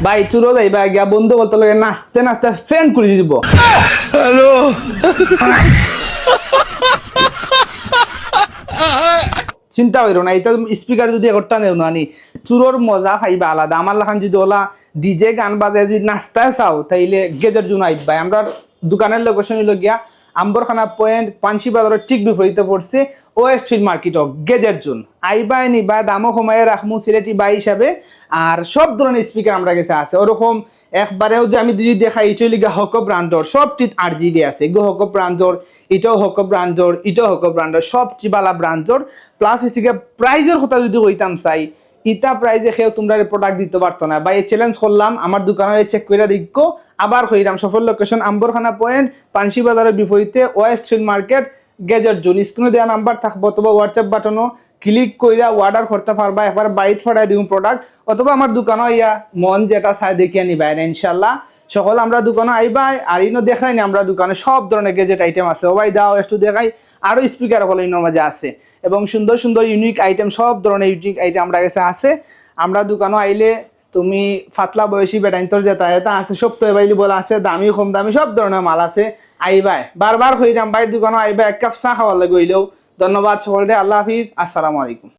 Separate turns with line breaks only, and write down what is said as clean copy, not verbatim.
ভাই চুরো যাইবা গিয়া বন্ধু বলতে লাগে নাচতে নাচতে ফ্যান করে দিব। হ্যালো চিন্তা হইরো না, এটা স্পিকার যদি একটা নেও না নি চুরোর মজা খাইবা আলাদা। আমার লাখান যদি ওলা ডিজে গান বাজে যদি নাচতে চাও তাইলে গেজের জন্য আইবা। আমরা দোকানের লোকেশন হইল গিয়া আম্বরখানা পয়েন্ট পানসি বাজারের ঠিক বিপরীতে পড়ছে ওয়েস্ট ফিল্ড মার্কেট গেজের জোন। আইবা নিবা দামও কমাইয়া রাখমু সিলেটি বাই হিসাবে। আর সব ধরনের স্পিকার আমরা কাছে আছে ওরকম একবারেও যে আমি যদি দেখাই এটা লিগা হক ব্র্যান্ডর সব টিট 8GB আছে এগুলো হক ব্র্যান্ডর, এটাও হক ব্র্যান্ডর, এটাও হক ব্র্যান্ডর, সব চিবালা ব্র্যান্ডর। প্লাস হচ্ছে গিয়ে প্রাইজের কথা যদি কইতাম চাই ইটা প্রাইজে খেয়েও তোমরা প্রোডাক্ট দিতে পারতো না। বা এই চ্যালেঞ্জ করলাম আমার দোকানে চেক করে দেখো আবার কইরাম সফল লোকেশন আম্বরখানা পয়েন্ট পানসি বাজারের বিপরীতে ওয়েস্ট ফিল্ড মার্কেট গেজের জোন। স্ক্রিনে দেওয়া নাম্বার থাকবো অথবা হোয়াটসঅ্যাপ বাটনও ক্লিক কইরা অর্ডার করতে পারবা। একবার বাইট ফাটাই দিব প্রোডাক্ট অথবা আমার দোকানে ইয়া মন যেটা চাই দেখিয়ে নিবাই না ইনশাল্লাহ। সকল আমরা দোকানে আইবাই আর ইনো দেখাই না আমরা দোকানে সব ধরনের গেজেট আইটেম আছে। ও ভাই দাও একটু দেখাই আরো স্পিকার হলো ইনোর মাঝে আছে এবং সুন্দর সুন্দর ইউনিক আইটেম সব ধরনের ইউনিক আইটেম আমরা কাছে আছে। আমরা দোকানে আইলে তুমি ফাতলা বয়সী বেটাইন্তর যেটা এটা আছে সব তো এবাইলি বলা আছে, দামি কম দামি সব ধরনের মাল আছে। আইবাই বারবার কইরাম ভাই দোকানে আইবা এক কাপ চা খাওয়ার লাগে হইলেও। ধন্যবাদ সকলকে, আল্লাহ হাফিজ, আসসালামু আলাইকুম।